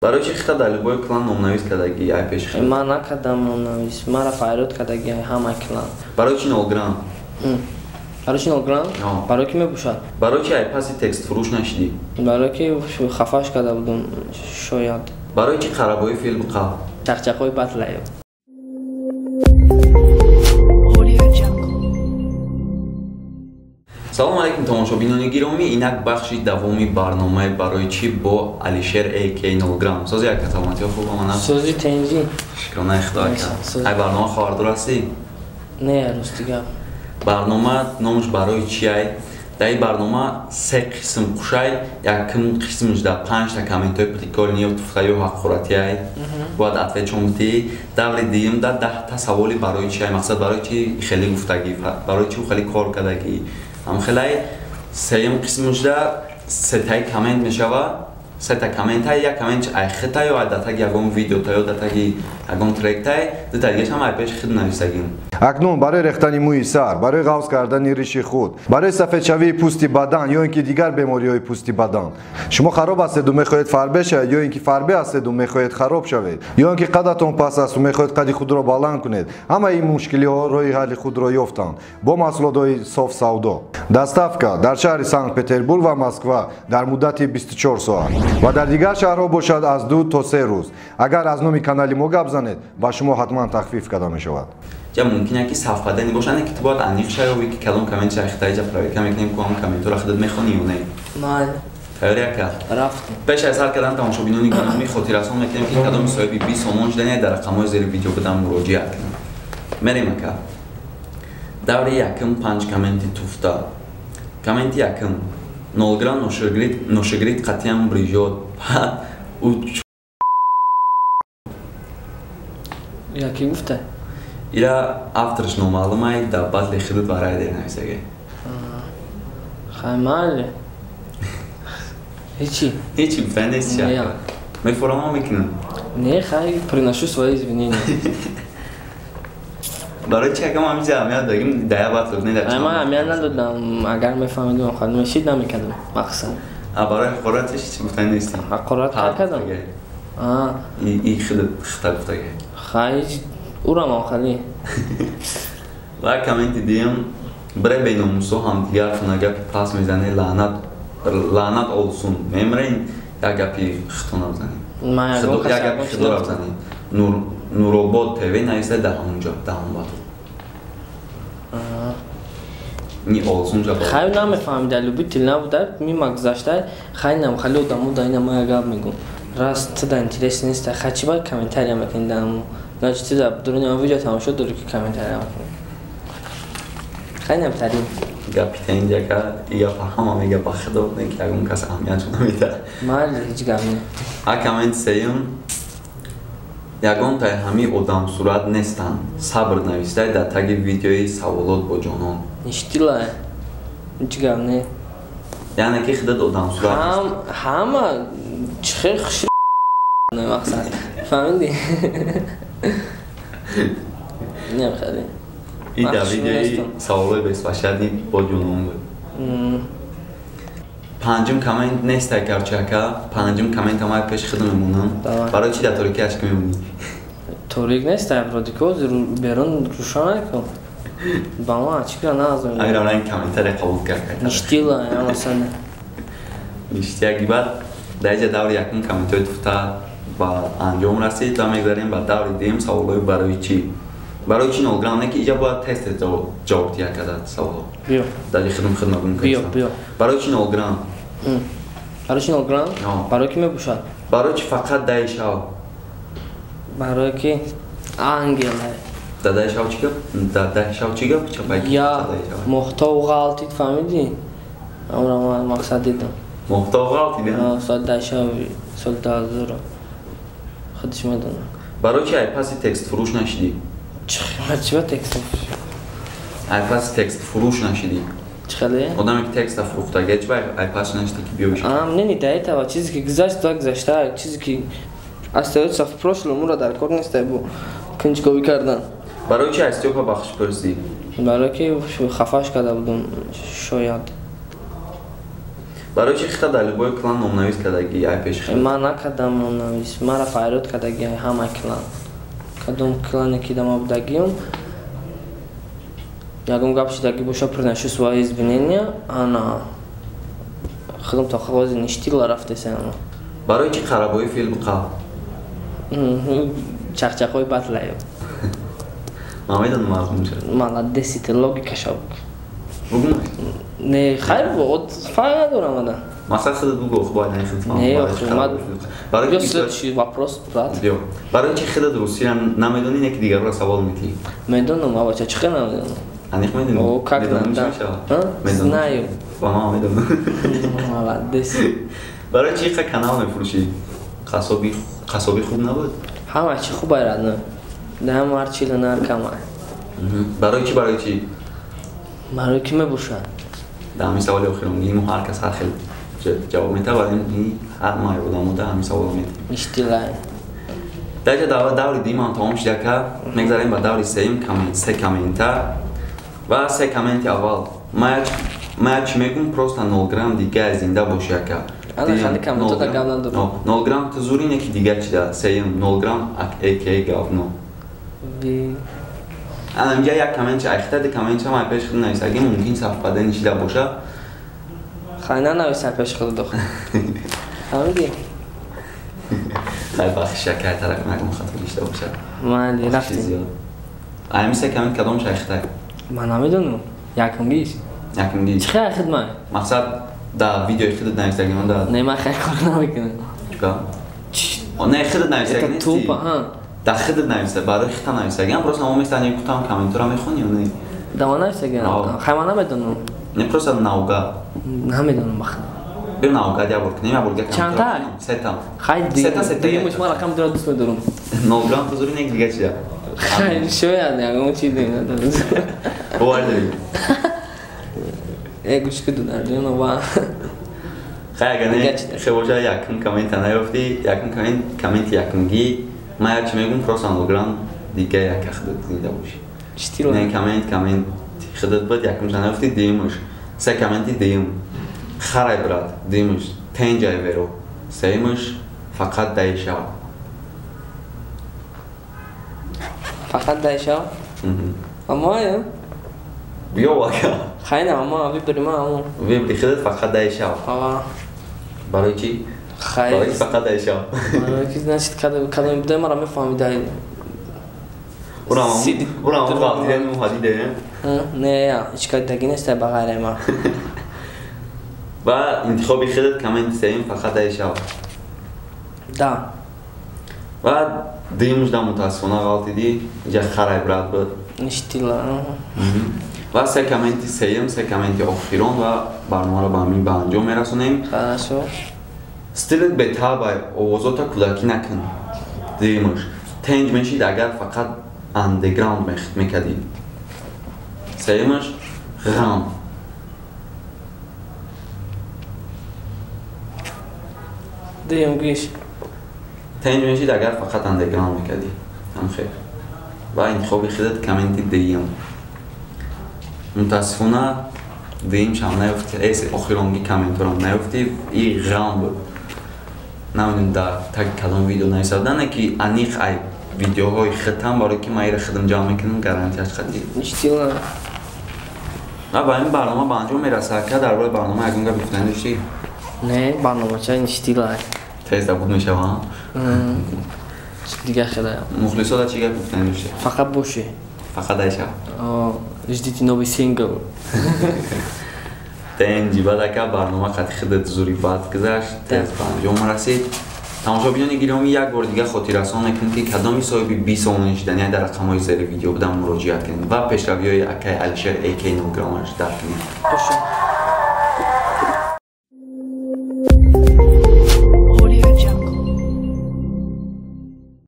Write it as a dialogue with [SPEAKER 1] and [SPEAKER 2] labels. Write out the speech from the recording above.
[SPEAKER 1] برای چی خدا دلیل کلان نامنویس کردگی ای پیش خیلی؟
[SPEAKER 2] من نکردم نامنویس، مرا پیرود کردگی همه کلان.
[SPEAKER 1] برای چی 0 گرم؟
[SPEAKER 2] برای چی 0 گرم؟ برای کی میپوشد؟
[SPEAKER 1] برای چی ای پسی تکست فروش نشدی؟
[SPEAKER 2] برای کی خفاش کرده بودم شاید.
[SPEAKER 1] برای چی خرابای فیلم قا؟
[SPEAKER 2] چخچخوی بطلیو.
[SPEAKER 1] سلام علیکم تماشابینان گرامی، اینک بخشی دومی برنامه برای چی با علیشیر AK 0 گرم. سازی یک سلامتی ها خوب آمدن؟
[SPEAKER 2] سازی تنجی.
[SPEAKER 1] شکرانه خدا کرد. ای برنامه خواهردار هستی؟
[SPEAKER 2] نه روز دیگه.
[SPEAKER 1] برنامه نامش برای چی ای؟ در این برنامه 3 قسم قشای، یکم قسمش در 5 تا کامنت های پتیکال نیو تفتایی و حق خوراتی ای باید عطفه چونتی دور دیم در 10 تا سوالی برای چی ای؟ مقصد برای چی خیلی گفتگی، برای چی خیلی کار کردگی هم خیلی سیم قسمش در 3 تا کامنت میشود. 3 تا کامنت های، یک کامنت ای خطا یا داتگی یکم ویدیو تا یا داتگی یکم ترک تای داتگیش هم ای پیش خود نویسگیم.
[SPEAKER 3] اکنون برای ریختن موی سر، برای قوس کردن ریش خود، برای سفیدشوی پوست بدن یا اینکه دیگر بیماری‌های پوستی بدن شما خراب هستید و می‌خواهید فربه شوید یا اینکه فربه هستید و می‌خواهید خراب شوید یا اینکه قدتون پس است و می‌خواهید قد خود را بلند کنید، همه این مشکل‌ها راه حل خود را یافتند با محصولات صاف سودا. دستافکا در شهر سنت پترزبورگ و مسکو در مدت 24 ساعت و در دیگر شهرها باشد از 2 تا 3 روز. اگر از نام کانال ما گپ زنید با شما حتما تخفیف کرده می‌شود.
[SPEAKER 1] یا ممکنه که صف بدنی باشن که تو باید انیق شای و که کلام کامنت چه اختیاج پرای کمی کنیم که هم کامنت رو خودت میخونی یا نه؟
[SPEAKER 2] مال.
[SPEAKER 1] خیلی کرد.
[SPEAKER 2] رفتم.
[SPEAKER 1] پیش از هر کدام تماشابینان گرامی خاطر رسان میکنیم که کدام صاحب 20 سومونج دنیا در رقم‌های زیر ویدیو بدم مراجعه کنیم. مریم که دور یکم 5 کامنت توفتا. کامنت یکم 0 گرم نوشگرید قطعاً بریجاد او
[SPEAKER 2] یکی گفته؟
[SPEAKER 1] ایرا افترش نامعلومه در بعد لیخیدت برای دیر نویسگه.
[SPEAKER 2] خیلی ماله. هیچی
[SPEAKER 1] بفرد نیست چه کرد؟ میفرام هم میکنم؟
[SPEAKER 2] نه خیلی پریناشو سوایی زبینی نه.
[SPEAKER 1] برای چه کم همیشه اهمیت بگیم دیا باید لکنه در چند؟
[SPEAKER 2] من اهمیت ندادم، اگر میفهمیدم خواهد نمیشید نمیکردم مقصد.
[SPEAKER 1] برای حقارتش چی گفتن نیستی؟
[SPEAKER 2] حقارت کردم؟
[SPEAKER 1] ای خطا گفتگه
[SPEAKER 2] خیلی او را ما خیلی
[SPEAKER 1] و کامنت دیم برای بیناموسو هم دیگر فنگه پاس میزنه لعنت اولسون میمرین یا گپی خطا نبزنیم
[SPEAKER 2] من
[SPEAKER 1] یا گپی خطا نبزنیم نوروباد تیوی نیسته ده همونجا ده هم باتو نی اولسون جا باتو
[SPEAKER 2] خیلی نمیفهم دلوبی تیل نبوده میمگذاشته خیلی نم خیلی دمو داینه ما یا گپ میگم راست تا انترس نیست خیلی چی باید کامنتاری هم بکنید دمو ناچی تو در درون این ویدیو تمام شد داری که کامنتاری هم بکنید خیلی نمترین
[SPEAKER 1] گپی تا اینجا که ایگه فهم هم ایگه بخدا بود نکی اگه کس اهمیت شده میده
[SPEAKER 2] مال هیچ گپ نه
[SPEAKER 1] ها کامنت سیم یگان تا همی آدم صورت نیستن صبر نویسته در تگ ویدیوی سوالات با جانان
[SPEAKER 2] نشتیله هیچ گپ نه
[SPEAKER 1] یعنی که خودت آدم صورت
[SPEAKER 2] همه چخیر خشی نه مقصد فهمیدی؟ نمیخوادی
[SPEAKER 1] این در ویدیوی سوالای بسپشدی با جانان بود پنجم کامنت نیست تکر چکه پنجم کامنت همه پیش خود میمونم برای چی در تاریکی عشق میمونی؟
[SPEAKER 2] تاریک نیست افرادیکو بیرون روشان نکن با ما چی که نازم
[SPEAKER 1] اگر آنها این کامنت را قبول کرد
[SPEAKER 2] نشتیل هم اصلا
[SPEAKER 1] نشتی اگه بعد در اینجا دور یکم کامنت های تفتا با انجام رسید و میگذاریم با دور دیم سوالای برای چی؟ برای چی 0 گرم نه که اینجا باید تست جواب دیا کرده سوال
[SPEAKER 2] بیا
[SPEAKER 1] در خدمت نگم
[SPEAKER 2] بیا
[SPEAKER 1] برای چی 0 گرم؟
[SPEAKER 2] برای چی 0 گرم؟ برای کی میپوشد؟
[SPEAKER 1] برای چی فقط 10 شو؟
[SPEAKER 2] برای کی؟ انگل
[SPEAKER 1] در 10 شو چی گفت؟ در 10 شو چی گفت؟
[SPEAKER 2] یا محتوا غلطی فهمیدی؟ امرا مقصد دیدم
[SPEAKER 1] محتوا غلطی دیدم؟
[SPEAKER 2] سال 10 شو سال 2000 خودش میدونم
[SPEAKER 1] برای چی ایپاسی تکست فروش نشدی؟
[SPEAKER 2] چه تکست فروش؟
[SPEAKER 1] ایپاسی تکست فروش نشدی؟
[SPEAKER 2] چخله؟
[SPEAKER 1] آدمی که تکست فروخته گه چه ایپاس نشدی که بیا بشه؟
[SPEAKER 2] نه تا چیزی که گذشت تا گذشته چیزی که استعداد صف پروش لومو را در کار نیست بو کنجکاوی کردن
[SPEAKER 1] برای چی استیوپا بخش پرسی؟
[SPEAKER 2] برای که خفاش کرده بودم شاید
[SPEAKER 1] барои чӣ хита дар любой клан номнавис кардагӣ ай пеши хита?
[SPEAKER 2] Ман накардам номнавис, мара файрод кардагӣ ҳама клан. Кадом клане ки дама будагим, ягон гап шидагӣ боша приношу свои извинения, ана худам то хавози ништила рафтесам.
[SPEAKER 1] барои чӣ қарабои фил биқав?
[SPEAKER 2] Чахчахои батлаю.
[SPEAKER 1] ман медонам мазмун шад.
[SPEAKER 2] Молодец, ты логика шаб.
[SPEAKER 1] бугум
[SPEAKER 2] Не, хайр вот файр надорам ада.
[SPEAKER 1] мақсад худат бугу хубай нахидам.
[SPEAKER 2] Не, худмат.
[SPEAKER 1] барои
[SPEAKER 2] Бё
[SPEAKER 1] чӣ
[SPEAKER 2] следующий вопрос, брат.
[SPEAKER 1] бё барои чӣ худат русия намедонӣ не ки дигарро савол метӣ?
[SPEAKER 2] Медонам, ава чачихе намедонам.
[SPEAKER 1] аниқ медонӣ?
[SPEAKER 2] О, как
[SPEAKER 1] Медонам,
[SPEAKER 2] надо?
[SPEAKER 1] чӣ мешавад?
[SPEAKER 2] А?
[SPEAKER 1] Медонам.
[SPEAKER 2] Знаю.
[SPEAKER 1] ва ман медонам.
[SPEAKER 2] Молодец.
[SPEAKER 1] барои чӣ қа канал мефурӯшӣ? қасоби хуб набуд?
[SPEAKER 2] Ҳама чи хубай радна. Дам ҳар чила нар камай.
[SPEAKER 1] барои чӣ?
[SPEAKER 2] Барои ки мебошад?
[SPEAKER 1] дар ҳамин саволи охиронгӣ мо ҳар кас ҳар хел ҷавоб метавад, вале ҳамаи одамон дар ҳамин савол метавад.
[SPEAKER 2] Иштилай.
[SPEAKER 1] дар даври димам тамом шуда ка мегзарем ба даври сеюм се коммента ва се комменти аввал ман чӣ мегум просто 0 грамм дига зинда боши ака.
[SPEAKER 2] Ана хали коммента да гав надорам.
[SPEAKER 1] 0 грамм тузури ки дига чида сеюм 0 грамм эке гавно. ана инҷа як коммент айхта ди комментам ай пеш худо нависагӣ мумкин сафҳада нишида боша.
[SPEAKER 2] Хай нанависа пеш худо дох. Ҳамиди.
[SPEAKER 1] хай бахш шакар тарак нагум хато нишида боша.
[SPEAKER 2] Майли рафти.
[SPEAKER 1] ай се коммент кадом шайхта?
[SPEAKER 2] Ман намедонам. Якумгиш.
[SPEAKER 1] Якумгиш.
[SPEAKER 2] Чӣ хай хидмат?
[SPEAKER 1] мақсад дар видеои худат нависагӣ ман дар
[SPEAKER 2] Не, ман хай кор намекунам.
[SPEAKER 1] чика? не худат нависагӣ
[SPEAKER 2] Это тупо, ҳа.
[SPEAKER 1] дар худат нависа барои хита нависагӣ просто мо местани гуфтам комментора мехони ё не?
[SPEAKER 2] Дама нависагӣ. Хай ман намедонам.
[SPEAKER 1] не просто наугад.
[SPEAKER 2] Намедонам бахт.
[SPEAKER 1] бир наугад як бор кунем як бор гап.
[SPEAKER 2] Чанда?
[SPEAKER 1] сета.
[SPEAKER 2] Хай димуш ман рақам дора дӯст медорам.
[SPEAKER 1] 0 грамм тузури не дига чида.
[SPEAKER 2] Хай шояд ягон чиз надорам.
[SPEAKER 1] бовар дорӣ?
[SPEAKER 2] гӯшки дударҷона ва
[SPEAKER 1] хай агар не хебоша якум коммента наёфтӣ якум комменти якумгӣ ман як чӣ мегӯм просто 0 грамм дига яка худат зинда бошӣ.
[SPEAKER 2] штила.
[SPEAKER 1] не комменти худат буд якумша наёфтӣ дуюмаш се комменти дуюм харай брат дуюмаш тенҷай веро сеюмаш фақат дай шав.
[SPEAKER 2] Фақат дай шав? Амоя?
[SPEAKER 1] бё вака
[SPEAKER 2] Хайна ама вибрим аму.
[SPEAKER 1] вибри худат фақат дай шав. барои чӣ?
[SPEAKER 2] Хай.
[SPEAKER 1] барои фақат дай шав.
[SPEAKER 2] Барои ки значит кадом буде мара мефаҳмидай.
[SPEAKER 1] урам вақтидем ҳадиде.
[SPEAKER 2] Не, ҳичкадагӣ нест ба ғайри ма.
[SPEAKER 1] ва интихоби худат комменти сеюм фақат дай шав.
[SPEAKER 2] Да.
[SPEAKER 1] ва дуюмаш да мутаассифона ғалтидӣ ҷа харай брат буд.
[SPEAKER 2] Иштила.
[SPEAKER 1] ва се комменти сеюм се комменти охирон ва барномаро ба ҳамин ба анҷом мерасонем.
[SPEAKER 2] Хорошо.
[SPEAKER 1] стилит бетабай овозота кӯдакӣ накун. дуюмаш тенҷ мешид агар фақат андеграунд мекардӣ. сеюмаш ғам.
[SPEAKER 2] Дуюм гӯш.
[SPEAKER 1] тенҷ мешид агар фақат андеграунд мекардӣ. ҳамхел ва интихоби худат комменти дуюм. мутаассифона дуюмшам наёфтӣ охиронгӣ комменторам наёфтӣ и ғам буд. намедонам дар таги кадом видео нависада не ки аниқ ай видеоҳои хитам барои ки ман ира хидам ҷамъ мекунам гарантияш хати.
[SPEAKER 2] Иштила.
[SPEAKER 1] ва ба ин барнома ба анҷом мерасад ка дар бораи барнома ягон гап гуфтани доштӣ?
[SPEAKER 2] Не, барномача иштила.
[SPEAKER 1] тезда буд мешавад.
[SPEAKER 2] Дига хелая.
[SPEAKER 1] мухлисода чӣ гап гуфтани доштӣ?
[SPEAKER 2] Фақат боши.
[SPEAKER 1] фақат дай шав.
[SPEAKER 2] Ждите новый сингл.
[SPEAKER 1] тенҷи бадака барнома хати худат зури бад гузашт тез ба анҷом расид. тамошобинони гиромӣ як бор дига хотиррасон мекунем ки кадоми соҳиби 20 сомонӣ шудан як дар рақамҳои зери видео будам муроҷиат кунем ва пешравиҳои акай алишер AK 0 граммаш дарк кунем.